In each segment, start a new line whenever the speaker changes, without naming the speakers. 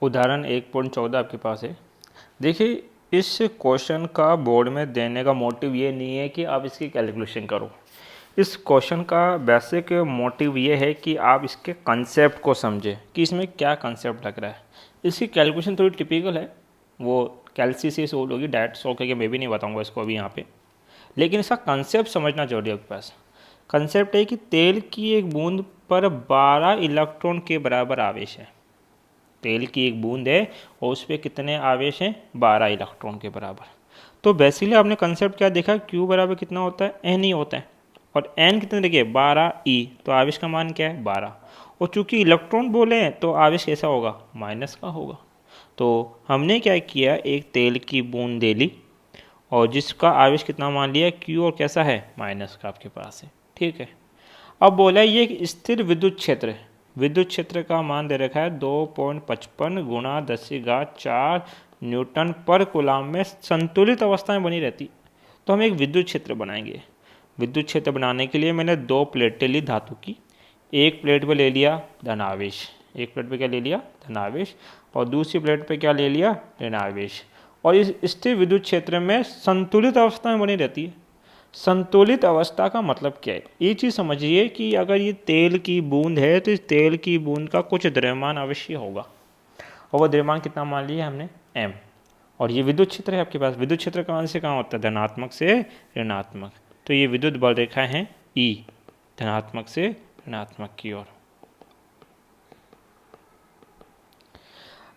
उदाहरण 1.14 आपके पास है। देखिए, इस क्वेश्चन का बोर्ड में देने का मोटिव ये नहीं है कि आप इसकी कैलकुलेशन करो। इस क्वेश्चन का बेसिक मोटिव ये है कि आप इसके कंसेप्ट को समझें कि इसमें क्या कंसेप्ट लग रहा है। इसकी कैलकुलेशन थोड़ी टिपिकल है, वो कैलसी से सोल्व होगी, डायरेक्ट सॉल्व करके मैं भी नहीं बताऊंगा इसको अभी यहाँ पे, लेकिन इसका कंसेप्ट समझना जरूरी है आपके पास। कंसेप्ट है कि तेल की एक बूंद पर 12 इलेक्ट्रॉन के बराबर आवेश है। तेल की एक बूंद है और उस पर कितने आवेश हैं? 12 इलेक्ट्रॉन के बराबर। तो बेसिकली आपने कंसेप्ट क्या देखा, Q बराबर कितना होता है? N ही होता है। और N कितने देखिए 12 E, तो आवेश का मान क्या है? 12। और चूंकि इलेक्ट्रॉन बोले हैं तो आवेश कैसा होगा? माइनस का होगा। तो हमने क्या किया, एक तेल की बूंद ले ली और जिसका आवेश कितना मान लिया? Q, और कैसा है? माइनस का आपके पास है। ठीक है। अब बोला ये एक स्थिर विद्युत क्षेत्र है। विद्युत क्षेत्र का मान दे रखा है 2.55 गुणा 10⁴ न्यूटन पर कूलाम में संतुलित अवस्था में बनी रहती। तो हम एक विद्युत क्षेत्र बनाएंगे। विद्युत क्षेत्र बनाने के लिए मैंने 2 प्लेटें ली धातु की। एक प्लेट पे ले लिया धनावेश, एक प्लेट पे क्या ले लिया? धनावेश, और दूसरी प्लेट पे क्या ले लिया? ऋणावेश। और इस स्थिर विद्युत क्षेत्र में संतुलित अवस्था में बनी रहती है। संतुलित अवस्था का मतलब क्या है? ये चीज़ समझिए कि अगर ये तेल की बूंद है तो इस तेल की बूंद का कुछ द्रव्यमान अवश्य होगा, और वो द्रव्यमान कितना मान लिया हमने? m। और ये विद्युत क्षेत्र है आपके पास। विद्युत क्षेत्र कहाँ से कहाँ होता है? धनात्मक से ऋणात्मक। तो ये विद्युत बल रेखा है E, धनात्मक से ऋणात्मक की ओर।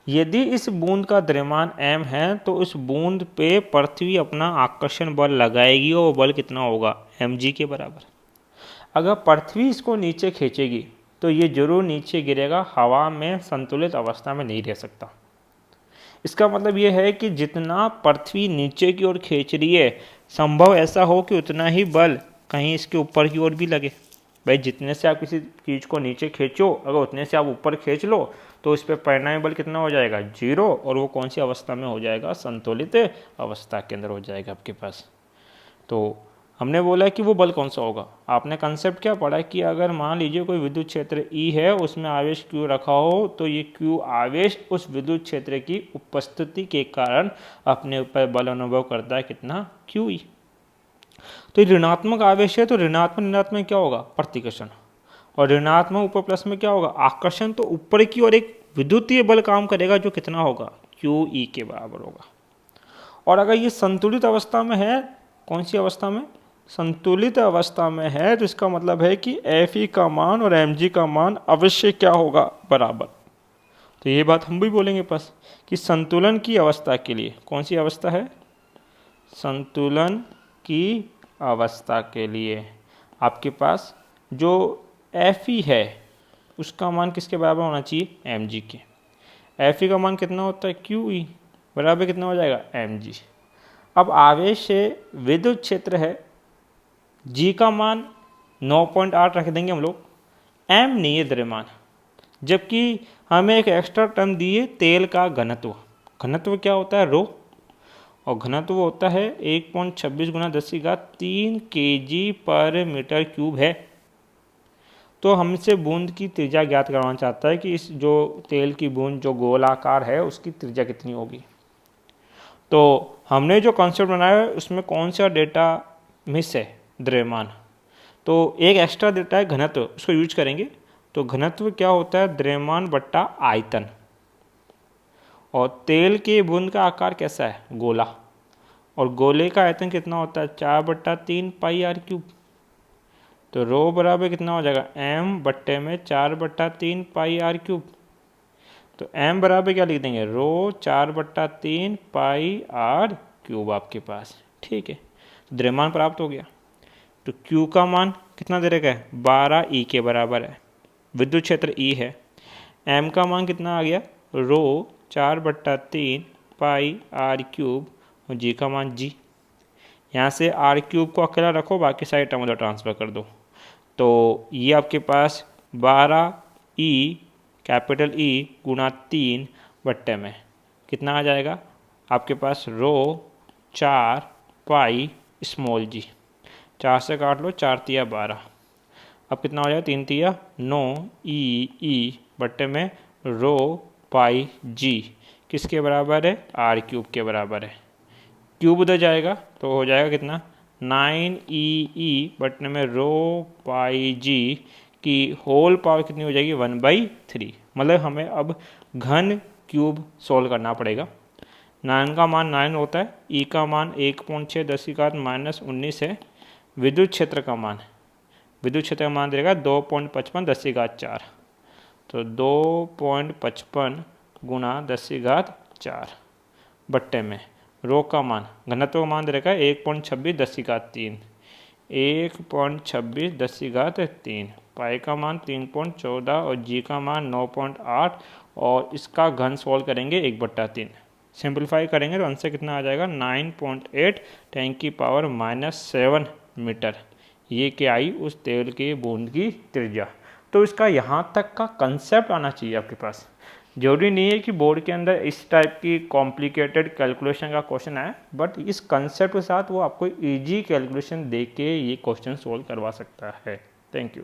यदि इस बूंद का द्रव्यमान m है तो उस बूंद पे पृथ्वी अपना आकर्षण बल लगाएगी और वो बल कितना होगा? mg के बराबर। अगर पृथ्वी इसको नीचे खींचेगी तो ये जरूर नीचे गिरेगा, हवा में संतुलित अवस्था में नहीं रह सकता। इसका मतलब ये है कि जितना पृथ्वी नीचे की ओर खींच रही है, संभव ऐसा हो कि उतना ही बल कहीं इसके ऊपर की ओर भी लगे। भाई जितने से आप किसी चीज़ को नीचे खींचो, अगर उतने से आप ऊपर खींच लो तो इस पर परिणामी बल कितना हो जाएगा? 0। और वो कौन सी अवस्था में हो जाएगा? संतुलित अवस्था के अंदर हो जाएगा आपके पास। तो हमने बोला कि वो बल कौन सा होगा। आपने कंसेप्ट क्या पढ़ा कि अगर मान लीजिए कोई विद्युत क्षेत्र E है, उसमें आवेश Q रखा हो, तो ये Q आवेश उस विद्युत क्षेत्र की उपस्थिति के कारण अपने ऊपर बल अनुभव करता है, कितना? QE। तो ऋणात्मक आवेश है तो ऋणात्मक ऋणात्मक क्या होगा? प्रतिकर्षण। और ऋणात्मक ऊपर प्लस में क्या होगा? आकर्षण। तो ऊपर की ओर एक विद्युतीय बल काम करेगा जो कितना होगा? QE के बराबर होगा। और अगर ये संतुलित अवस्था में है, कौन सी अवस्था में? संतुलित अवस्था में है, तो इसका मतलब है कि Fe का मान और mg का मान अवश्य क्या होगा? बराबर। तो ये बात हम भी बोलेंगे पास कि संतुलन की अवस्था के लिए, कौन सी अवस्था है? संतुलन की अवस्था के लिए आपके पास जो Fe है उसका मान किसके बराबर होना चाहिए? mg के। Fe का मान कितना होता है? QE बराबर कितना हो जाएगा? mg। अब आवेश से विद्युत क्षेत्र है, G का मान 9.8 रख देंगे हम लोग, M नहीं है द्रव्यमान। जबकि हमें एक एक्स्ट्रा टर्म दी है तेल का घनत्व। घनत्व क्या होता है? रो। और घनत्व होता है 1.26 गुना 10⁻³ kg पर मीटर क्यूब है। तो हमसे बूंद की त्रिज्या ज्ञात करवाना चाहता है कि इस जो तेल की बूंद जो गोलाकार है उसकी त्रिज्या कितनी होगी। तो हमने जो कॉन्सेप्ट बनाया है उसमें कौन सा डेटा मिस है? द्रव्यमान। तो एक एक्स्ट्रा डेटा है घनत्व, उसको यूज करेंगे। तो घनत्व क्या होता है? द्रव्यमान बट्टा आयतन। और तेल के बूंद का आकार कैसा है? गोला। और गोले का आयतन कितना होता है? 4/3 πr³। तो रो बराबर कितना हो जाएगा? m बट्टे में 4/3 πr³। तो m बराबर क्या लिख देंगे? रो 4/3 πr³ आपके पास। ठीक है, तो द्रव्यमान प्राप्त हो गया। तो Q का मान कितना दे रखा है? 12E के बराबर है। विद्युत क्षेत्र E है। M का मान कितना आ गया? रो 4/3 πr³ और G का मान G। यहाँ से r³ को अकेला रखो, बाकी सारे टर्म उधर ट्रांसफर कर दो। तो ये आपके पास 12E कैपिटल E गुणा 3 बट्टे में कितना आ जाएगा आपके पास? रो 4 पाई स्मॉल g। 4 से काट लो, 4 तिया 12। अब कितना हो जाएगा? 3 तिया 9 ई बट्टे में रो पाई जी किसके बराबर है, आर क्यूब के बराबर है। क्यूब उधर जाएगा तो हो जाएगा कितना, 9 बटने में रो पाई जी की होल पावर कितनी हो जाएगी, 1/3। मतलब हमें अब घन क्यूब सोल्व करना पड़ेगा। 9 का मान 9 होता है, ई का मान 1.6 10⁻−19 है। विद्युत क्षेत्र का मान देगा 2.55 10⁻4। तो 2.55 गुणा 10⁻4 बट्टे में रो का मान, घनत्व का मान रहेगा 1.26 10⁻3, 1.26 10⁻3। पाई का मान 3.14 और जी का मान 9.8 और इसका घन सोल्व करेंगे 1/3। सिंपलीफाई करेंगे तो आंसर कितना आ जाएगा, 9.8 10⁻⁻7 मीटर। ये क्या आई, उस तेल के बूंद की त्रिज्या। तो इसका यहाँ तक का कंसेप्ट आना चाहिए आपके पास। जरूरी नहीं है कि बोर्ड के अंदर इस टाइप की कॉम्प्लिकेटेड कैलकुलेशन का क्वेश्चन आए, बट इस कंसेप्ट के साथ वो आपको इजी कैलकुलेशन दे के ये क्वेश्चन सोल्व करवा सकता है। Thank you.